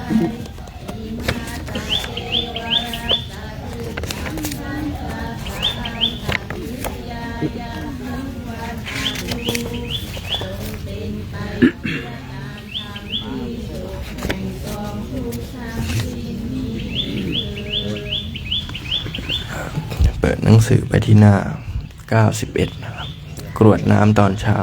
เปิดหนังสือไปที่หน้า91นะครับกรวดน้ำตอนเช้า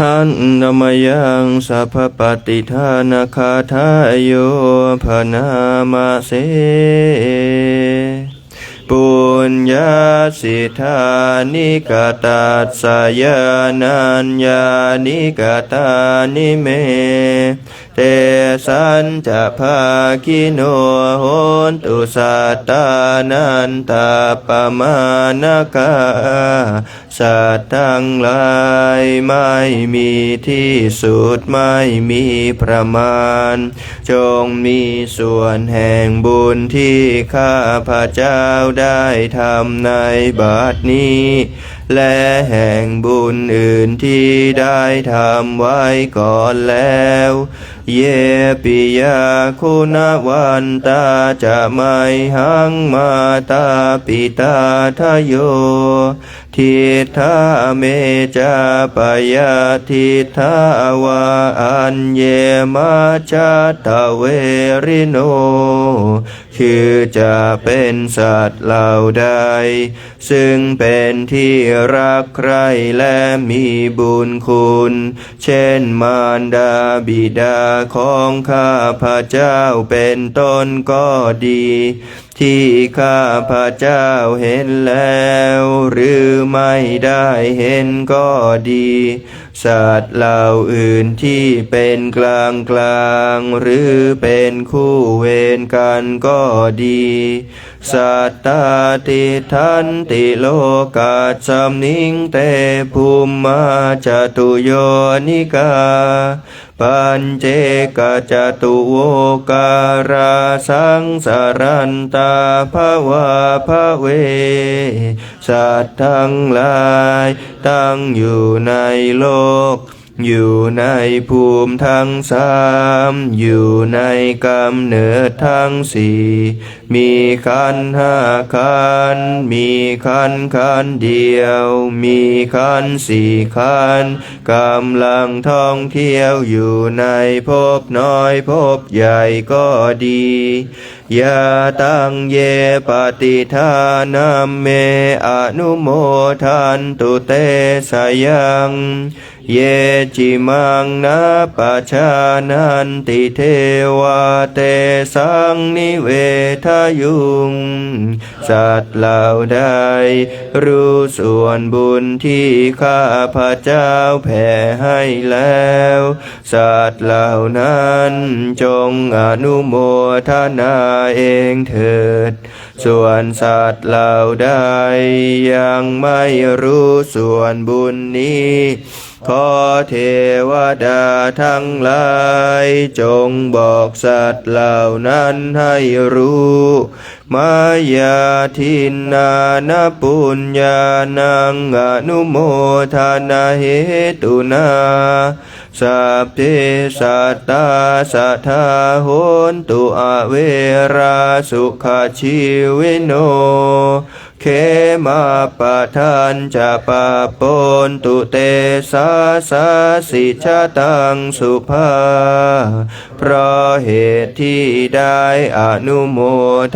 หันธรรมยังสัพพปฏิทานาคาทายโยพนามาเสปุญญาสิทธานิกตัสสยานัญญานิกตานิเมเตสันจะภาคิโนโหนตุสัตตานันตาปมานะกาสัตว์ทั้งหลายไม่มีที่สุดไม่มีประมาณจงมีส่วนแห่งบุญที่ข้าพระเจ้าได้ทำในบัดนี้และแห่งบุญอื่นที่ได้ทำไว้ก่อนแล้วเยปิยาคุณวันตาจะไม่หังมาตาปิตาทโยทิฏฐาเมจาปยาทิฏฐาวาอัญเยมาจัตตเวริโนคือจะเป็นสัตว์เหล่าใดซึ่งเป็นที่รักใคร่และมีบุญคุณเช่นมารดาบิดาของข้าพระเจ้าเป็นต้นก็ดีที่ข้าพระเจ้าเห็นแล้วหรือไม่ได้เห็นก็ดีสัตว์เหล่าอื่นที่เป็นกลางกลางหรือเป็นคู่เวรกันก็ดีสัตตาติทันติโลกาสัมนิงเตภูมิมาจตุโยนิกาปัญเจกจตุโวการาสังสารันตาภวาภเวสัตว์ทั้งหลายตั้งอยู่ในโลกอยู่ในภูมิทั้งสามอยู่ในกำเนิดทั้งสี่มีขันธ์ห้าขันธ์มีขันธ์ขันธ์เดียวมีขันธ์สี่ขันธ์กำลังท่องเที่ยวอยู่ในภพน้อยภพใหญ่ก็ดียาตังเยปฏิทานัมเมอนุโมทันตุเตสยังเยจิมังนาปชานันติเทวาเตสังนิเวทยุงสัตว์เหล่าใดรู้ส่วนบุญที่ข้าพระเจ้าแผ่ให้แล้วสัตว์เหล่านั้นจงอนุโมทนาเองเถิดส่วนสัตว์เหล่าใดยังไม่รู้ส่วนบุญนี้ขอเทวดาทั้งหลายจงบอกสัตว์เหล่านั้นให้รู้มายาทินนานะปุญญานังอนุโมทนาเหตุนาสัพเพสัตตาสัทธาโหนตุอเวราสุขชีวิโนเขมาปะทันจะปะปนตุเตสาสาสิชะตังสุภาเพราะเหตุที่ได้อนุโม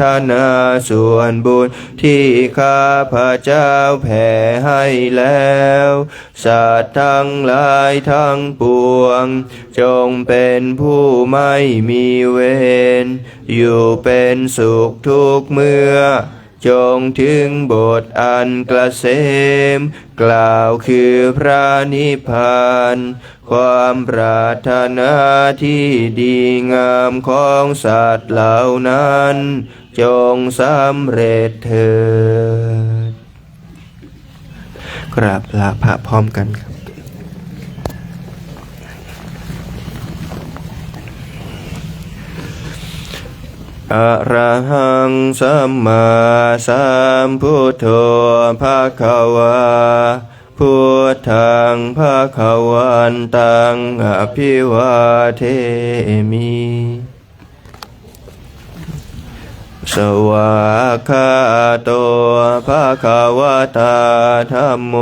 ทนาส่วนบุญที่ข้าพระเจ้าแผ่ให้แล้วสัตว์ทั้งหลายทั้งปวงจงเป็นผู้ไม่มีเวรอยู่เป็นสุขทุกเมื่อจงถึงบทอันเกษมกล่าวคือพระนิพพานความปรารถนาที่ดีงามของสัตว์เหล่านั้นจงสำเร็จเถิด กราบลาพระพร้อมกันครับอะระหังสัมมาสัมพุทโธภะคะวาพุทธังภะคะวันตังอภิวาเทมิสวากขาโตภะคะวะตาธัมโม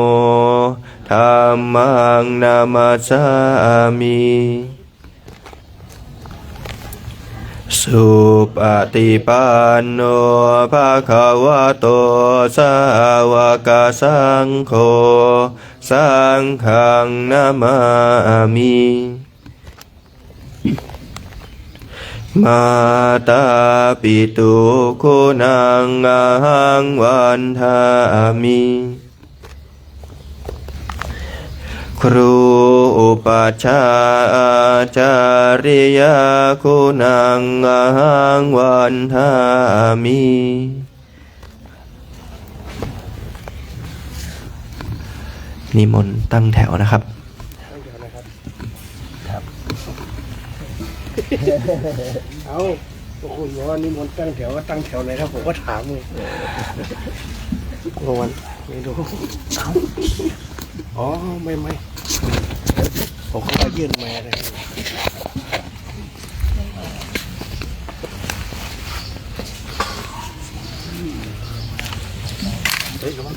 ธัมมังนามัสสามิสุปฏิปันโนภะคะวะโตสาวกสังโฆสังฆังนามามิมาตาปิตุคุณังอะหังวันทามิครูอุปัชฌาย์อาจาริยคุณังอะหังวันทามินิมนต์ตั้งแถวนะครับเอาพวกคุณบอกว่านิมนต์ตั้งแถวว่าตั้งแถวไหนครับผมก็ถามเลยวันไม่รู้อ๋อไม่ผมก็ยื่นมาเลยเฮ้ยระวัง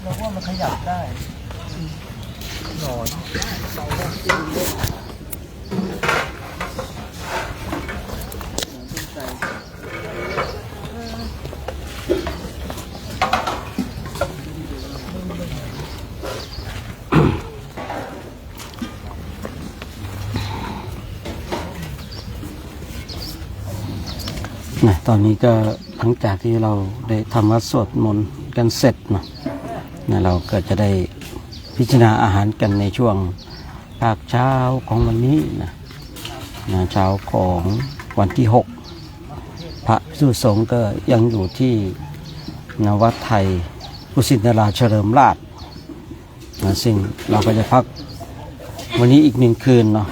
เราว่ามันขยับได้นอนตอนนี้ก็หลังจากที่เราได้ทำวัดสวดมนต์กันเสร็จเนาะเราก็จะได้พิจารณาอาหารกันในช่วงภาคเช้าของวันนี้นะเช้าของวันที่6พระภิกษุสงฆ์ก็ยังอยู่ที่วัดไทยกุสินาราเฉลิมราชซึ่งเราก็จะพักวันนี้อีก1 คืนเนาะ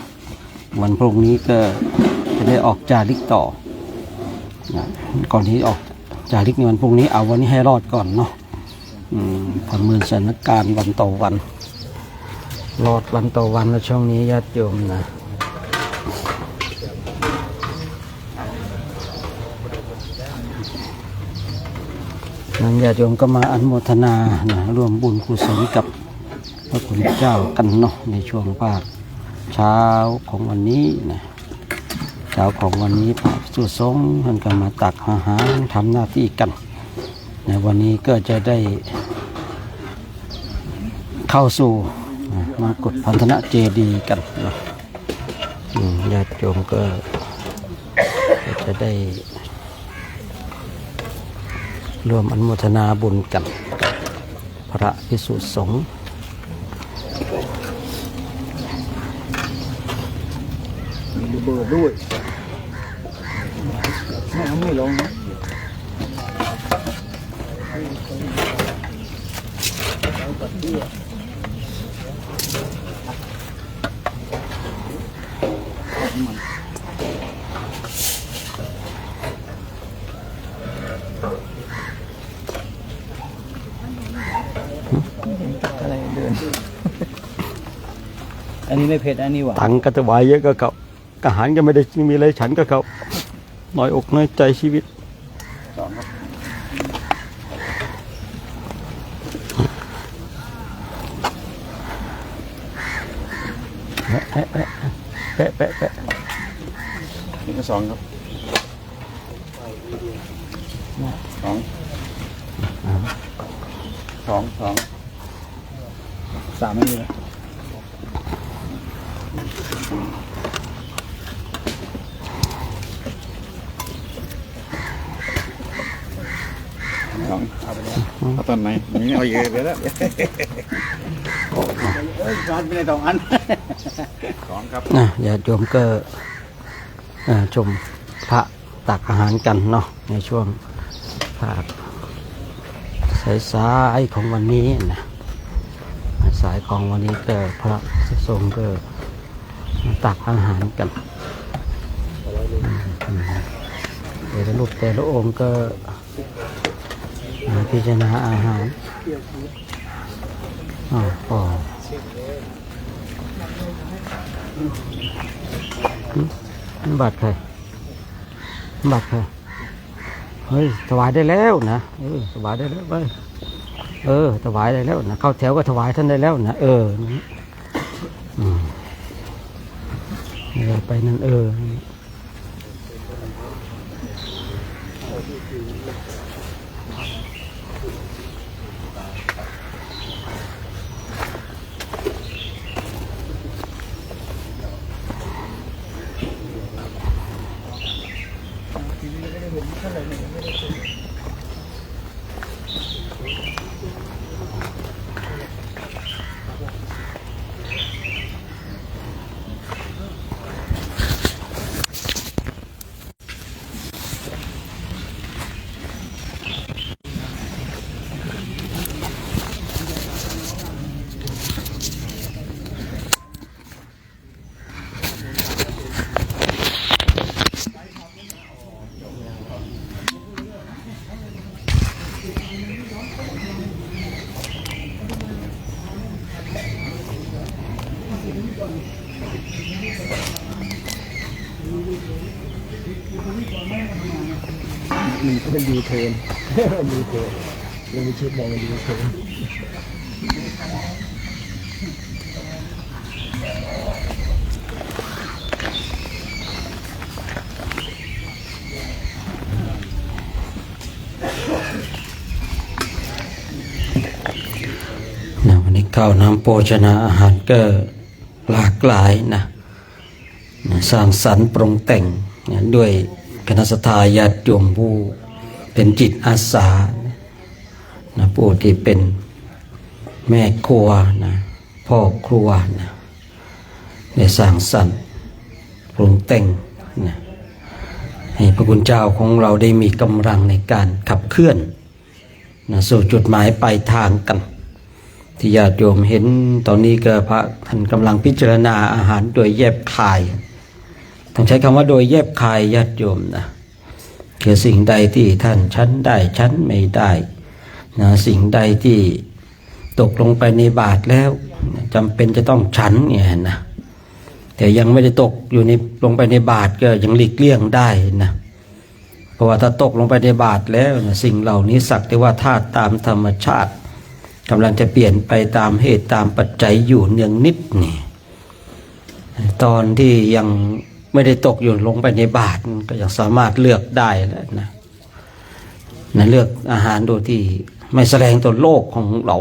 วันพรุ่งนี้ก็จะได้ออกจาริกต่อก่อนที่ออกจาริกในวันพรุ่งนี้เอาวันนี้ให้รอดก่อนเนาะประเมินสถานการณ์วันต่อวันรอดวันต่อวันแล้วช่วงนี้ญาติโยมนะนั้นญาติโยมก็มาอนุโมทนาร่วมบุญกุศลกับพระคุณเจ้ากันเนาะในช่วงภาคเช้าของวันนี้นะเช้าของวันนี้พระภิกษุสงฆ์ท่านก็มาตักอาหารทำหน้าที่กันในวันนี้ก็จะได้เข้าสู่มากฎพันธนะเจดีย์กันญาติโยมก็จะได้ร่วมอนุโมทนาบุญกันพระภิกษุสงฆ์ดูเบอร์ด้วยไม่ลงนะอะไรเดินอันนี้ไม่เผ็ดอันนี้หวานตังก็จะไหวเยอะก็เขาอาหารก็ไม่ได้มีอะไรฉันก็เขาน้อยอกน้อยใจชีวิตแปะนี่ก็2ครับ2 3ไม่มีเอาตอนไหนนี่เอาเยอะไปแล้วการเป็นอะไร2 อัน ของครับ ญาติโยมก็ชมพระตักอาหารกันเนาะในช่วงภาคสายๆของวันนี้นะสายของวันนี้ก็พระสงฆ์ก็ตักอาหารกันแต่ละรูปแต่ละองค์ก็พิจารณาอาหารบัตรใครเฮ้ยถวายได้แล้วนะถวายได้แล้วไปถวายได้แล้วนะเข้าแถวก็ถวายท่านได้แล้วนะไปนั่นมันเป็นยูเทิร์นยูเทิร์นยังมีชุดมองเป็นยูเทิร์นวันนี้ข้าวน้ำโภชนาอาหารก็หลากหลายนะสร้างสรรค์ปรุงแต่งด้วยคณะสัตยาติโยมผู้เป็นจิตอาสานะผู้ที่เป็นแม่ครัวนะพ่อครัวนะได้สร้างสรรค์ปรุงแต่งนะให้พระคุณเจ้าของเราได้มีกำลังในการขับเคลื่อนนะสู่จุดหมายปลายทางกันที่ญาติโยมเห็นตอนนี้ก็พระท่านกำลังพิจารณาอาหารโดยแยบคายต้องใช้คำว่าโดยแยบคายญาติโยมนะคือสิ่งใดที่ท่านชั้นได้ชั้นไม่ได้นะสิ่งใดที่ตกลงไปในบาตรแล้วจำเป็นจะต้องฉันเนี่ยนะแต่ยังไม่ได้ตกอยู่ในลงไปในบาตรก็ยังหลีกเลี่ยงได้นะเพราะว่าถ้าตกลงไปในบาตรแล้วนะสิ่งเหล่านี้สักแต่ว่าธาตุตามธรรมชาติกำลังจะเปลี่ยนไปตามเหตุตามปัจจัยอยู่เนืองนิดนี่ตอนที่ยังไม่ได้ตกอยู่ลงไปในบาตรก็ยังสามารถเลือกได้แล้วนะเลือกอาหารโดยที่ไม่แสดงต่อโลกของเรา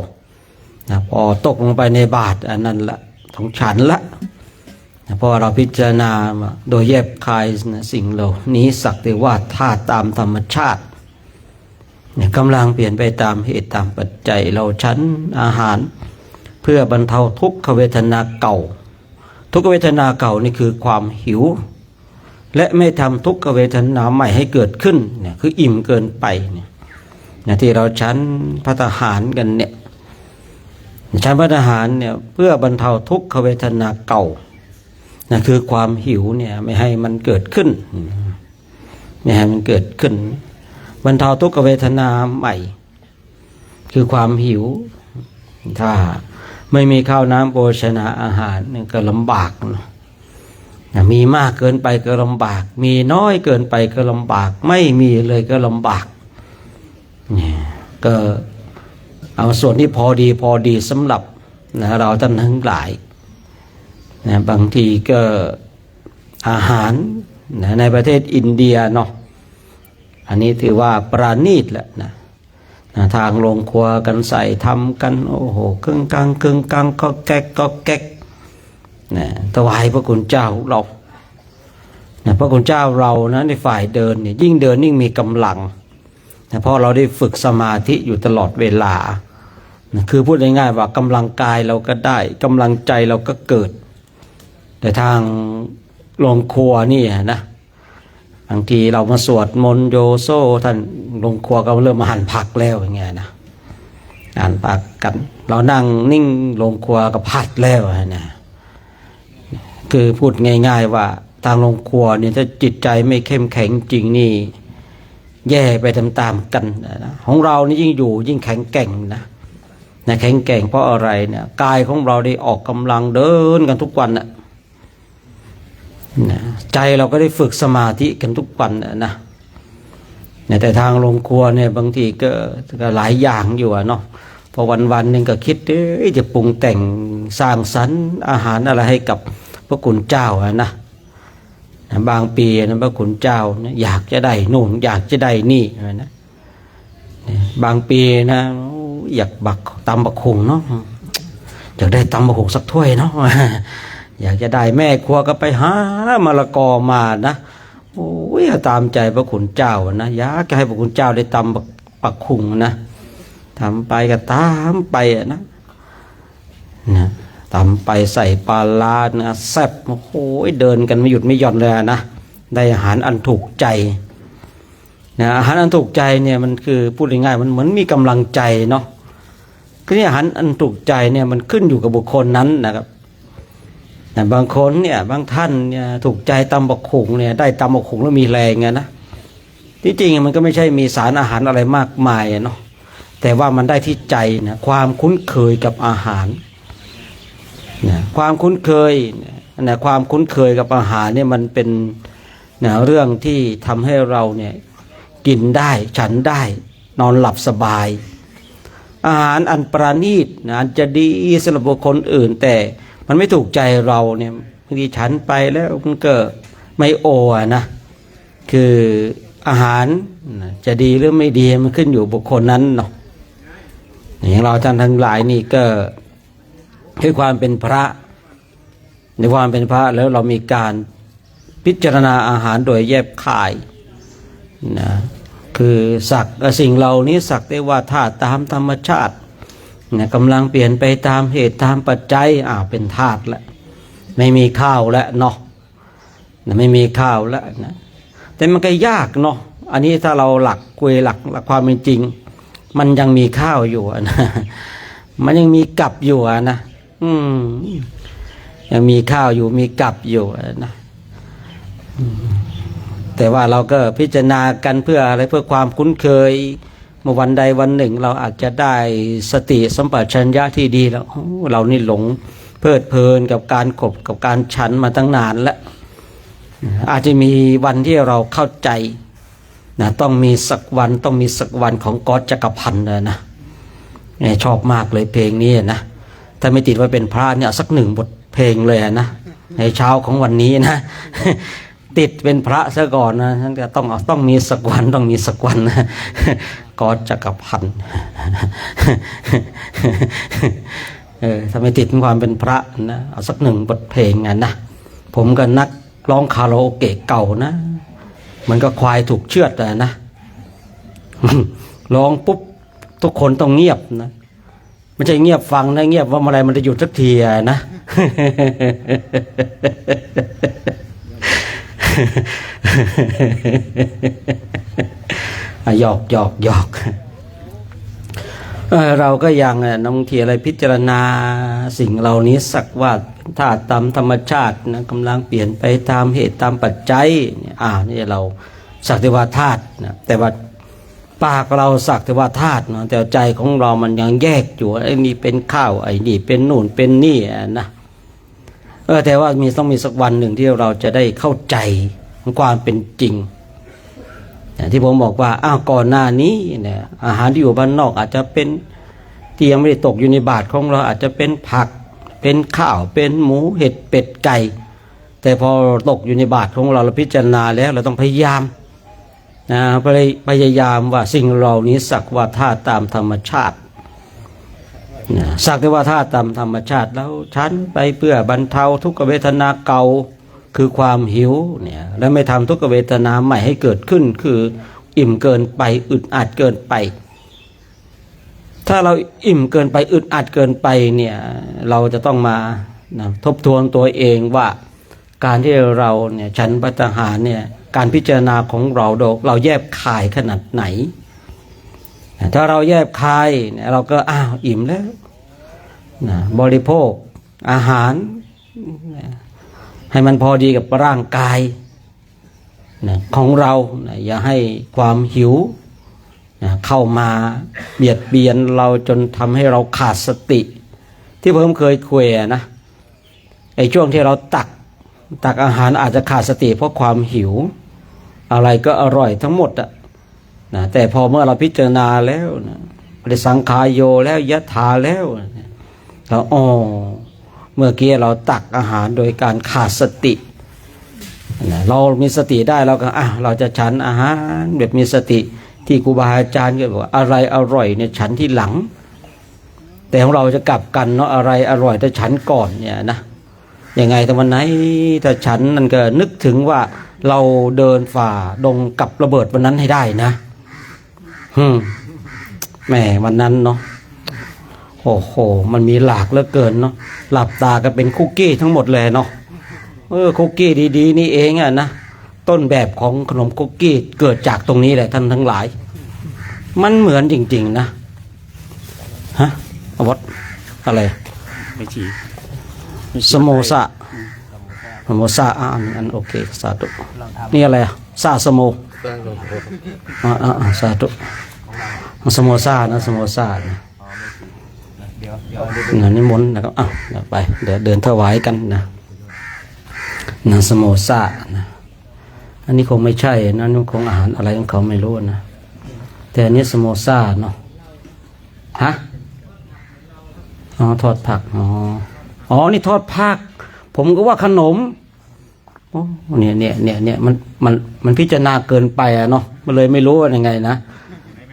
นะพอตกลงไปในบาตรอันนั้นละของฉันละนะพอเราพิจารณาโดยแยบคายนะสิ่งเหล่านี้สักแต่ว่าธาตุตามธรรมชาติเนี่ยกำลังเปลี่ยนไปตามเหตุตามปัจจัยเราฉันอาหารเพื่อบรรเทาทุกขเวทนาเก่าทุกขเวทนาเก่านี่คือความหิวและไม่ทำทุกขเวทนาใหม่ให้เกิดขึ้นเนี่ยคืออิ่มเกินไปเนี่ยที่เราฉันภัตตาหารกันเนี่ยฉันภัตตาหารเนี่ยเพื่อบรรเทาทุกขเวทนาเก่านะคือความหิวเนี่ยไม่ให้มันเกิดขึ้นไม่ให้มันเกิดขึ้นบรรเทาทุกขเวทนาใหม่คือความหิวถ้าไม่มีข้าวน้ำโภชนาอาหารนี่ก็ลำบากนะมีมากเกินไปก็ลำบากมีน้อยเกินไปก็ลำบากไม่มีเลยก็ลำบากเนี่ยก็เอาส่วนที่พอดีสำหรับนะเราท่านทั้งหลายนะบางทีก็อาหารนะในประเทศอินเดียเนาะอันนี้ถือว่าปราณีตแหละนะทางโรงครัวกันใส่ทำกันโอ้โหเครื่องกลางก็แก๊กนะถวายพระคุณเจ้าเรานะพระคุณเจ้าเรานะในฝ่ายเดินเนี่ยยิ่งเดินยิ่งมีกำลังนะเพราะเราได้ฝึกสมาธิอยู่ตลอดเวลานะคือพูดง่ายๆว่ากำลังกายเราก็ได้กำลังใจเราก็เกิด แต่ทางโรงครัวนี่นะบางทีเรามาสวดมนต์โยโซท่านโรงครัวก็เริ่มมาหั่นผักแล้วอย่างเงี้ยนะหั่นผักกันเรานั่งนิ่งโรงครัวก็ผัดแล้วนะคือพูดง่ายๆว่าทางโรงครัวเนี่ยถ้าจิตใจไม่เข้มแข็งจริงนี่แย่ไปตามๆกันนะของเรานี่ยิ่งอยู่ยิ่งแข็งแกร่งนะแข็งแกร่งเพราะอะไรเนี่ยกายของเราได้ออกกำลังเดินกันทุกวันนะใจเราก็ได้ฝึกสมาธิกันทุกวันนะแต่ทางโรงครัวเนี่ยบางทีก็หลายอย่างอยู่เนาะพอวันๆนึงก็คิดจะปรุงแต่งสร้างสรรค์อาหารอะไรให้กับพระคุณเจ้านะบางปีนะพระคุณเจ้านะอยากจะได้นู่นอยากจะได้นี่นะบางปีนะอยากบักตำบักหุงเนาะอยากได้ตำบักหุงสักถ้วยเนาะอยากจะได้แม่ครัวก็ไปหามะละกอมานะโอ้ยตามใจพระคุณเจ้านะอยากจะให้พระคุณเจ้าได้ตำบักหุงนะทำไปก็ตามไปนะตำไปใส่ปลาลานะแซ่บโอ้โหเดินกันไม่หยุดไม่หย่อนเลยนะได้อาหารอันถูกใจนะอาหารอันถูกใจเนี่ยมันคือพูดง่ายๆมันเหมือนมีกำลังใจเนาะคืออาหารอันถูกใจเนี่ยมันขึ้นอยู่กับบุคคลนั้นนะครับแต่บางคนเนี่ยบางท่านเนี่ยถูกใจตำบักหุงเนี่ยได้ตำบักหุงแล้วมีแรงไงนะที่จริงมันก็ไม่ใช่มีสารอาหารอะไรมากมายเนาะแต่ว่ามันได้ที่ใจนะความคุ้นเคยกับอาหารนะความคุ้นเคยนะความคุ้นเคยกับอาหารเนี่ยมันเป็นนะเรื่องที่ทำให้เราเนี่ยกินได้ฉันได้นอนหลับสบายอาหารอันประณีตนะอันจะดีสำหรับบุคคลอื่นแต่มันไม่ถูกใจเราเนี่ยบางทีฉันไปแล้วมันก็ไม่โอนะคืออาหารจะดีหรือไม่ดีมันขึ้นอยู่บุคคลนั้นเนาะอย่างเราท่านทั้งหลายนี่ก็ด้วยความเป็นพระในความเป็นพระแล้วเรามีการพิจารณาอาหารโดยแยบคายนะคือสักสิ่งเหล่านี้สักได้ว่าธาตุตามธรรมชาตินะกำลังเปลี่ยนไปตามเหตุตามปัจจัยเป็นธาตุแล้วไม่มีข้าวแล้วเนาะไม่มีข้าวแล้วนะแต่มันก็ยากเนาะอันนี้ถ้าเราหลักคุยหลักความเป็นจริงมันยังมีข้าวอยู่นะมันยังมีกับอยู่นะยังมีข้าวอยู่มีกับอยู่นะแต่ว่าเราก็พิจารณากันเพื่ออะไรเพื่อความคุ้นเคยเมื่อวันใดวันหนึ่งเราอาจจะได้สติสัมปชัญญะที่ดีแล้วเรานี่หลงเพลิดเพลินกับการขบกับการฉันมาตั้งนานแล้วอาจจะมีวันที่เราเข้าใจนะต้องมีสักวันของก๊อตจักรพันธ์นะชอบมากเลยเพลงนี้นะถ้าไม่ติดว่าเป็นพระเนี่ยสักหนึ่งบทเพลงเลยนะในเช้าของวันนี้นะติดเป็นพระซะก่อนนะท่านก็ต้องมีสักวันนะก๊อตจักรพันธ์ถ้าไม่ติดความเป็นพระนะเอาสักหนึ่งบทเพลงนะผมก็นักร้องคาราโอเกะเก่านะมันก็ควายถูกเชือดนะร้องปุ๊บทุกคนต้องเงียบนะไม่ใช่เงียบฟังนะเงียบว่าอะไรมันจะหยุดสักทีนะหยอกเราก็ยังบางทีอะไรพิจารณาสิ่งเหล่านี้สักว่าธาตุตามธรรมชาตินะกำลังเปลี่ยนไปตามเหตุตามปัจจัยนี่เราสักแต่ว่าธาตุนะแต่ว่าปากเราสักแต่ว่าธาตุนะแต่ใจของเรามันยังแยกอยู่ไอ้นี่เป็นข้าวไอ้นี่เป็นนู่นเป็นนี่นะแต่ว่าต้องมีสักวันหนึ่งที่เราจะได้เข้าใจความเป็นจริงที่ผมบอกว่าก่อนหน้านี้เนี่ยอาหารที่อยู่บ้านนอกอาจจะเป็นที่ยังไม่ได้ตกอยู่ในบาตรของเราอาจจะเป็นผักเป็นข้าวเป็นหมูเห็ดเป็ดไก่แต่พอตกอยู่ในบาตรของเราพิจารณาแล้วเราต้องพยายามพยายามว่าสิ่งเหล่านี้สักว่าธาตุตามธรรมชาติสักแต่ว่าธาตุตามธรรมชาติแล้วฉันไปเพื่อบรรเทาทุกขเวทนาเก่าคือความหิวเนี่ยแล้วไม่ทำทุกขเวทนาใหม่ให้เกิดขึ้นคืออิ่มเกินไปอึดอัดเกินไปถ้าเราอิ่มเกินไปอึดอัดเกินไปเนี่ยเราจะต้องมาทบทวนตัวเองว่า การที่เราเนี่ยฉันภัตตาหารเนี่ยการพิจารณาของเราแยบคายขนาดไหนถ้าเราแยบคายเนี่ยเราก็อิ่มแล้วนะบริโภคอาหารให้มันพอดีกับร่างกายนะของเรานะอย่าให้ความหิวนะเข้ามาเบียดเบียนเราจนทำให้เราขาดสติที่ผมเคยคุยนะไอ้ช่วงที่เราตักอาหารอาจจะขาดสติเพราะความหิวอะไรก็อร่อยทั้งหมดอะนะแต่พอเมื่อเราพิจารณาแล้วนะได้สังขารโยแล้วยะถาแล้วเราเมื่อกี้เราตักอาหารโดยการขาดสตินะเรามีสติได้เราก็เราจะฉันอาหารแบบมีสติที่ครูบาอาจารย์ก็บอกอะไรอร่อยเนี่ยฉันที่หลังแต่ของเราจะกลับกันเนาะอะไรอร่อยแต่ฉันก่อนเนี่ยนะยังไงแต่วันไหนถ้าฉันนั่นก็นึกถึงว่าเราเดินฝ่าดงกับระเบิดวันนั้นให้ได้นะแหมวันนั้นเนาะโอ้โหมันมีหลากเหลือเกินเนาะหลับตาก็เป็นคุกกี้ทั้งหมดเลยเนาะคุกกี้ดีๆนี่เองอะนะต้นแบบของขนมคุกกี้เกิดจากตรงนี้แหละท่านทั้งหลายมันเหมือนจริงๆนะวัดอะไรไม่ชีสโมสะอันโอเคสาธุนี่อะไรซาสโมสาธุสโมสะนะสโมสะนะนิมนต์นะครับไปเดี๋ยวเดินถวายกันนะสโมสะนะอันนี้คงไม่ใช่นะนี่คงอาหารอะไรของเขาไม่รู้นะแต่อันนี้สโมสะเนาะทอดผักนี่ทอดผักผมก็ว่าขนมเนี่ยมันพิจารณาเกินไปเนาะมันเลยไม่รู้ว่ายังไงนะ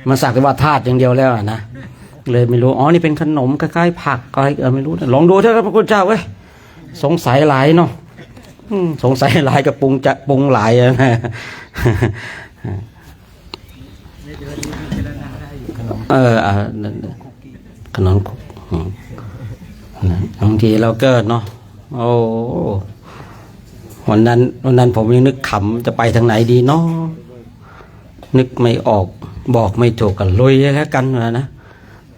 มันสักแต่ว่าธาตุอย่างเดียวแล้วนะเลยไม่รู้นี่เป็นขนมคล้ายๆผักอะไรไม่รู้ลองดูเถอะพระคุณเจ้าเว้ยสงสัยหลายเนาะสงสัยหลายกับปรุงหลายนะขนมบางทีเราก็เนาะวันนั้นผมยังนึกขำจะไปทางไหนดีเนาะนึกไม่ออกบอกไม่ถูกกันลุยแล้วกันนะ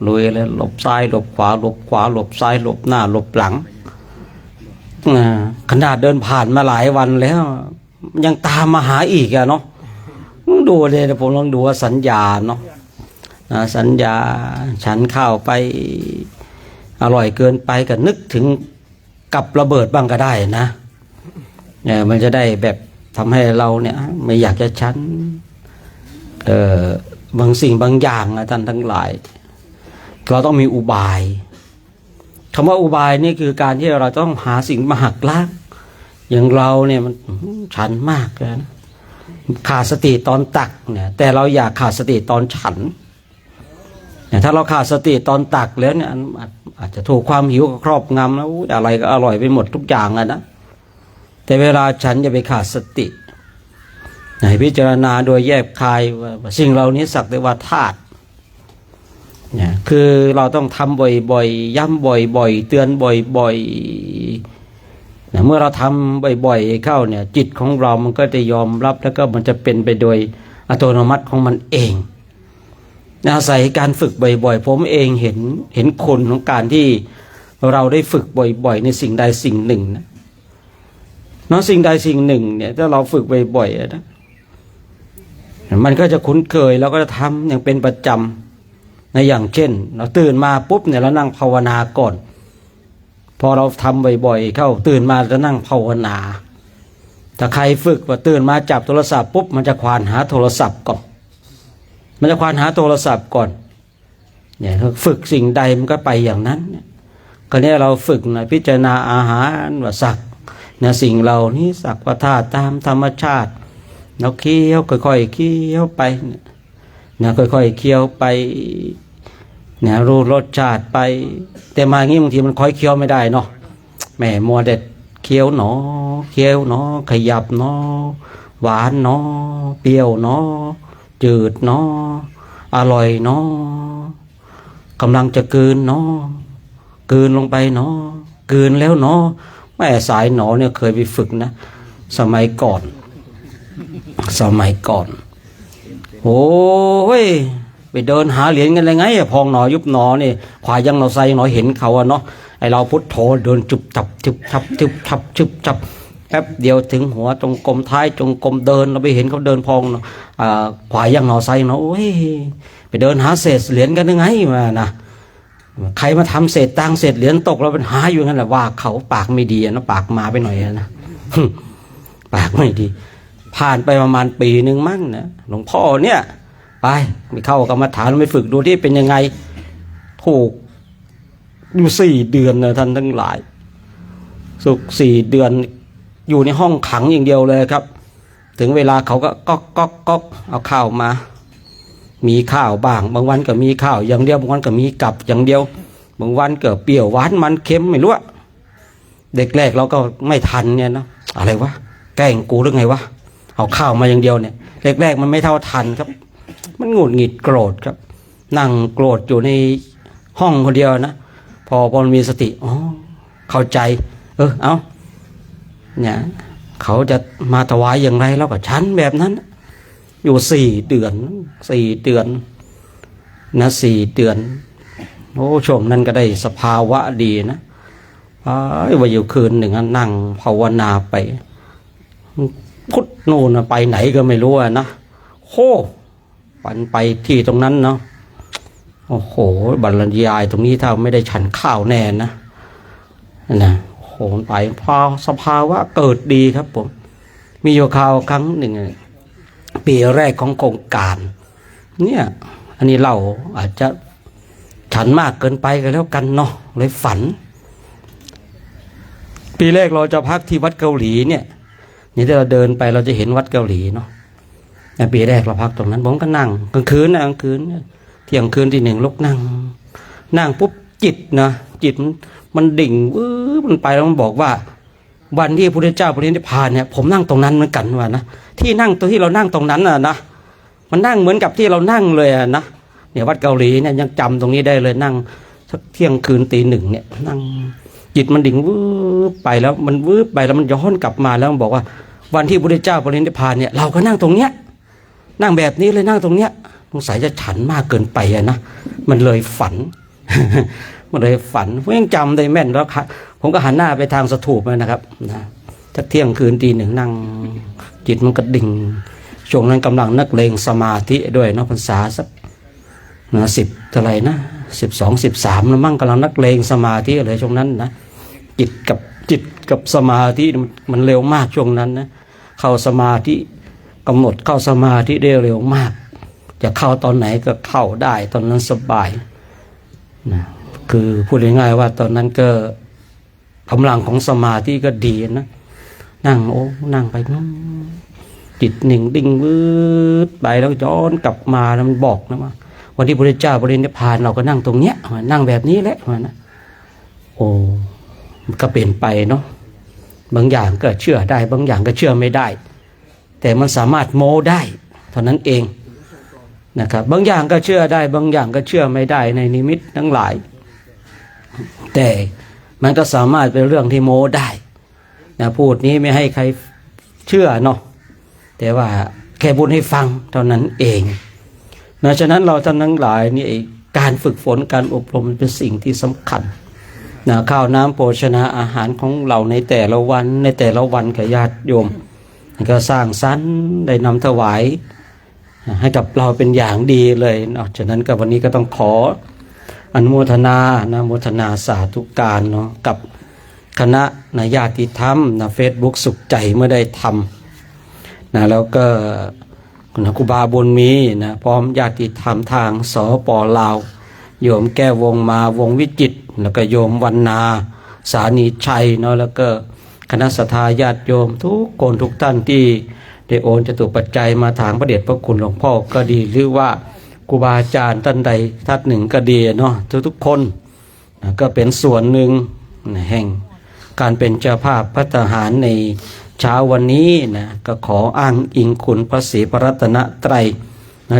ลุยแล้วหลบซ้ายหลบขวาหลบขวาหลบซ้ายหลบหน้าหลบหลังขนาดเดินผ่านมาหลายวันแล้วยังตามมาหาอีกอะเนาะดูเลยผมลองดูว่าสัญญาเนาะสัญญาฉันข้าวไปอร่อยเกินไปก็นึกถึงกับระเบิดบ้างก็ได้นะเนี่ยมันจะได้แบบทำให้เราเนี่ยไม่อยากจะฉันบางสิ่งบางอย่างนะท่านทั้งหลายเราต้องมีอุบายคำว่าอุบายนี่คือการที่เราต้องหาสิ่งมาหักล้างอย่างเราเนี่ยมันฉันมากเลยนะขาดสติตอนตักเนี่ยแต่เราอยากขาดสติตอนฉันเนี่ยถ้าเราขาดสติตอนตักแล้วเนี่ยอาจจะถูกความหิวครอบงำแล้วอะไรก็อร่อยไปหมดทุกอย่างนะแต่เวลาฉันจะไปขาดสติให้พิจารณาโดยแยบคายว่าสิ่งเหล่านี้สักแต่ว่าธาตุเนี่ยคือเราต้องทำบ่อยๆย้ำบ่อยๆเตือนบ่อยๆเมื่อเราทำบ่อยๆเข้าเนี่ยจิตของเรามันก็จะยอมรับแล้วก็มันจะเป็นไปโดยอัตโนมัติของมันเองอาศัยการฝึกบ่อยๆผมเองเห็นคนของการที่เราได้ฝึกบ่อยๆในสิ่งใดสิ่งหนึ่งนะสิ่งใดสิ่งหนึ่งเนี่ยถ้าเราฝึกบ่อยๆนะมันก็จะคุ้นเคยแล้วก็จะทำอย่างเป็นประจำในอย่างเช่นเราตื่นมาปุ๊บเนี่ยเรานั่งภาวนาก่อนพอเราทำบ่อยๆเข้าตื่นมาจะนั่งภาวนาถ้าใครฝึกว่าตื่นมาจับโทรศัพท์ปุ๊บมันจะควานหาโทรศัพท์ก่อนเนี่ยฝึกสิ่งใดมันก็ไปอย่างนั้นก็เนี่ยเราฝึกนะพิจารณาอาหารว่าสักเนี่ยสิ่งเหล่านี้สักว่าธาตุตามธรรมชาติเราเคี้ยวค่อยๆเคี้ยวไปเนี่ยค่อยๆเคี้ยวไปเนี่ยรู้รสชาติไปแต่มางี้บางทีมันค่อยเคี้ยวไม่ได้เนาะแหมมัวแต่เคี้ยวหนอขยับหนอหวานหนอเปรี้ยวหนอจืดหนออร่อยหนอกำลังจะกลืนหนอกลืนลงไปหนอกลืนแล้วหนอ แม่สายหนอเนี่ยเคยไปฝึกนะสมัยก่อนโอ้ยไปเดินหาเหรียญกันเลยไงพองหนอยุบหนอนี่ควายยังหนอไซหนอเห็นเขาอะเนาะไอเราพุทโธเดินจุบจับจุบจับจุบจับจุบจับแป๊บเดียวถึงหัวจงกรมท้ายจงกรมเดินเราไปเห็นเขาเดินพองควายยังหนอไซหนอโอ้ยไปเดินหาเศษเหรียญกันยังไงมานะใครมาทำเศษตังเศษเหรียญตกเราเป็นหาอยู่งั้นแหละว่าเขาปากไม่ดีนะปากมาไปหน่อยนะ ปากไม่ดีผ่านไปประมาณปีหนึ่งมั้งนะหลวงพ่อเนี่ยไปเข้ากรรมฐานไปฝึกดูที่เป็นยังไงถูกอยู่4 เดือนนะท่านทั้งหลายสุก4 เดือนอยู่ในห้องขังอย่างเดียวเลยครับถึงเวลาเขาก็ก๊อกเอาข้าวมามีข้าวบ้างบางวันก็มีข้าวอย่างเดียวบางวันก็มีกับอย่างเดียวบางวันก็เปรี้ยวหวานมันเค็มไม่รู้เด็กแรกเราก็ไม่ทันเนี่ยนะอะไรวะแกล้งกูหรือไงวะเอาข้าวมาอย่างเดียวเนี่ยแรกๆมันไม่เท่าทันครับมันหงุดหงิดโกรธครับนั่งโกรธอยู่ในห้องคนเดียวนะพอมันมีสติอ๋อเข้าใจเอาเนี่ยเขาจะมาถวายอย่างไรแล้วก็ฉันแบบนั้นอยู่4 เดือนนะ4 เดือนโอ้ช่วงนั้นก็ได้สภาวะดีนะว่าอยู่คืนหนึ่งนั่งภาวนาไปพุทธนู่นไปไหนก็ไม่รู้นะโค้ปันไปที่ตรงนั้นเนาะโอ้โหบรรยายตรงนี้ถ้าไม่ได้ฉันข้าวแน่นะโหไปพอสภาวะเกิดดีครับผมมีอยู่ข่าวครั้งหนึ่งปีแรกของโครงการเนี่ยอันนี้เราอาจจะฉันมากเกินไปกันแล้วกันเนาะเลยฝันปีแรกเราจะพักที่วัดเกาหลีเนี่ยนี่ถ้าเราเดินไปเราจะเห็นวัดเกาหลีเนาะปีแรกเราพักตรงนั้นผมก็นั่งกลางคืนเที่ยงคืนที่1ลุกนั่งปุ๊บจิตมันดิ่งมันไปแล้วมันบอกว่าวันที่พระพุทธเจ้าปรินิพพานเนี่ยผมนั่งตรงนั้นเหมือนกันว่านะที่นั่งตัวที่เรานั่งตรงนั้นนะมันนั่งเหมือนกับที่เรานั่งเลยนะเนี่ยวัดเกาหลีเนี่ยยังจำตรงนี้ได้เลยนั่งสักเที่ยงคืนตี 1เนี่ยนั่งจิตมันดิ่งไปแล้วมันไปแล้วมันย้อนกลับมาแล้วมันบอกว่าวันที่พระพุทธเจ้าปรินิพพานเนี่ยเราก็นั่งตรงเนี้ยนั่งแบบนี้เลยนั่งตรงเนี้ยสงสัยจะฉันมากเกินไปนะมันเลยฝัน มันเลยฝันผมยังจำได้แม่นแล้วครับผมก็หันหน้าไปทางสถูปนะครับนะสักเที่ยงคืนตี 1นั่งจิตมันก็ดิ่งช่วงนั้นกำลังนักเลงสมาธิด้วยเนาะพรรษาสัก10เท่าไหร่นะ12 13แล้วมั่งกำลังนักเลงสมาธิอะไรช่วงนั้นนะจิตกับสมาธิมันเร็วมากช่วงนั้นนะเข้าสมาธิกำหนดเข้าสมาธิได้เร็วมากจะเข้าตอนไหนก็เข้าได้ตอนนั้นสบายนะคือพูดง่ายๆว่าตอนนั้นก็กำลังของสมาธิก็ดีนะนั่งไปจิตหนึ่งดิ่งวืดไปแล้วย้อนกลับมาแล้วมันบอกนะว่าวันที่พระพุทธเจ้าปรินิพพานเราก็นั่งตรงเนี้ยนั่งแบบนี้แหละนะโอ้มันก็เปลี่ยนไปเนาะบางอย่างก็เชื่อได้บางอย่างก็เชื่อไม่ได้แต่มันสามารถโม้ได้เท่านั้นเองนะครับบางอย่างก็เชื่อได้บางอย่างก็เชื่อไม่ได้ในนิมิตทั้งหลายแต่มันก็สามารถเป็นเรื่องที่โม้ได้นะพูดนี้ไม่ให้ใครเชื่อเนาะแต่ว่าแค่พูดให้ฟังเท่านั้นเองนะฉะนั้นเราท่านทั้งหลายนี่การฝึกฝนการอบรมเป็นสิ่งที่สำคัญนะข้าวน้ำโภชนาอาหารของเราในแต่ละวันกับญาติโยมก็สร้างสรรค์ได้นำถวายให้กับเราเป็นอย่างดีเลยเนาะฉะนั้นก็วันนี้ก็ต้องขออนุโมทนาสาธุการเนาะกับคณะญาติธรรมเฟซบุ๊กสุขใจเมื่อได้ทำแล้วก็คุณครูบาบุญมีพร้อมญาติธรรมทางสป.ลาวโยมแก้ววงมาวงวิจิตรแล้วก็โยมวรรณาสานีชัยเนาะแล้วก็คณะสัตยาติโยมทุกคนทุกท่านที่ได้โอนจตุปัจจัยมาทางพระเดชพระคุณหลวงพ่อก็ดีหรือว่าครูบาอาจารย์ท่านใดท่านหนึ่งก็ดีเนาะทุกคนก็เป็นส่วนหนึ่งแห่งการเป็นเจ้าภาพภัตตาหารในเช้าวันนี้ก็ขออ้างอิงคุณพระศรีพระรัตนตรัย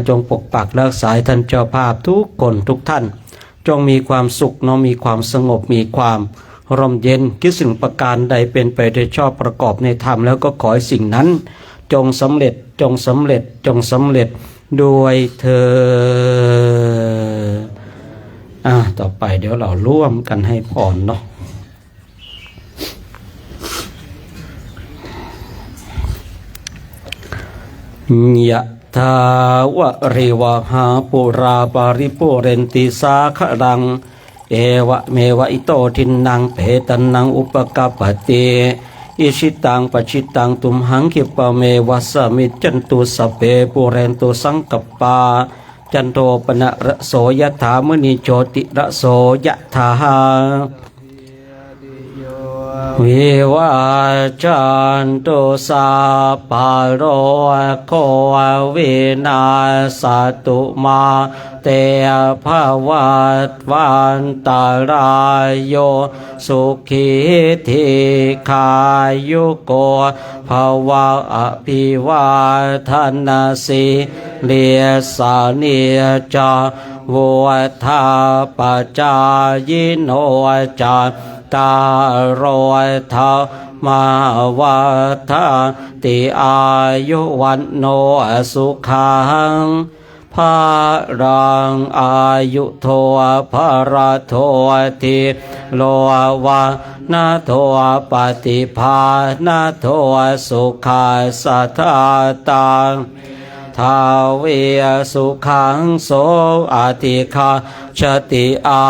จงปกปักรักษาท่านเจ้าภาพทุกคนทุกท่านจงมีความสุขเนาะมีความสงบมีความ ร่มเย็นคิดสิ่งประการใดเป็นไปโดยชอบประกอบในธรรมแล้วก็ขอให้สิ่งนั้นจงสำเร็จจงสำเร็จจงสำเร็จด้วยเธอต่อไปเดี๋ยวเราร่วมกันให้พรเนาะยะทาวะริวหาปุราปาริปุเรนติสาขรังเอวะเมวะอิโตทินังเพตันนังอุปกัปปติอิชิตังปชิตังตุมหังคิปะเมวะสมิจจันตุสเปปุเรนตุสังกัปปาจันโทปนะระโสยถามณีโชติระโสยถาวิวาจันตุสาปาโรโควินาสตุมาเตภวัตวันตารายโยสุขีธิขายุโกภวะอภิวาทนาสิเลียสานิจาวัฏาปจายโนจาตารอยธรรมาวัฏติอายุวันโนสุขังภารังอายุโทภระโทติโลวานาโทปฏิภาณโทสุขาสัทธาตังทาเวสุขังโสอติคาชติอา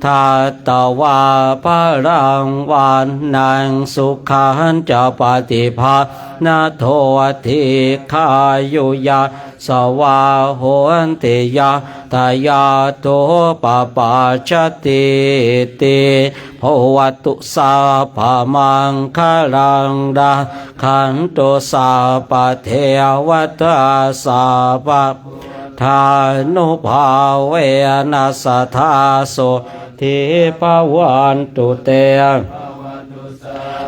ทาตวาภรังวันนังสุขันจะปฏิภาณโทติขายุยาสวาโหนติยาตายาโตปปาชติติภวตุสาภามังคลังดาขันโตสาปเทวตาสาปทานุภาเวนัสทาโสทิภวันตุเต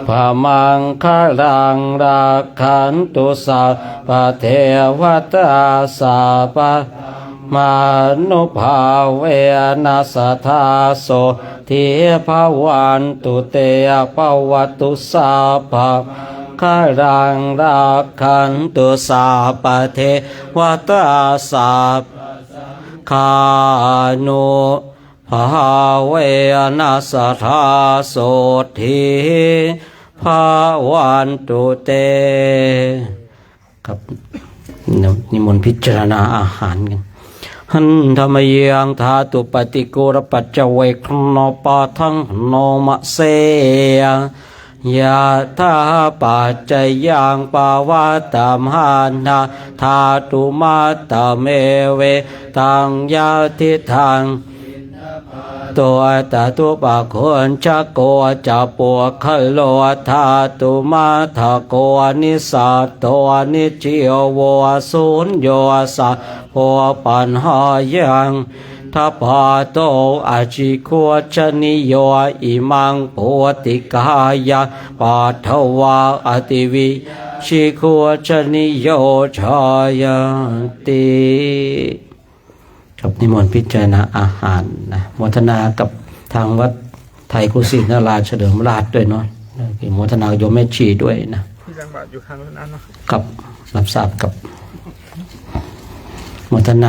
ภามังคลังรักขันตุสาปเทวตาสาปมานุภาเวนัสทาโสทิภวันตุเตภวตุสาภาคลังรักขันตุสาปเทวตาสาคานุภาเวนัสทาโสทิภาวันตุเตครับนิมนต์พิจารณาอาหารกันหันธรรมยังธาตุปฏิกูรปัจจเวกโนปะทังโนมะเสยะธาปัจจยังปาวาตามหานาธาตุมาตเมเวตังยาทิทังตัวตาตัวปะคนจักโกจะปวกขโลธาตุมาทะโกนิสัตตัวนิจิโอวสุญโยสะโพปัญหายังทัพพาโตอาจิโคชนิโยอิมังโพติกายะปัทวาอติวิชิโคชนิโยชายติครับนิมนต์พิจารณาอาหารนะโมทนากับทางวัดไทยกุศินาราชเฉลิมราชด้วยเนาะโมทนาโยมแม่ชีด้วยนะที่จังหวัดอยู่ข้างนั้นเนาะกับรับทราบกับโมทนา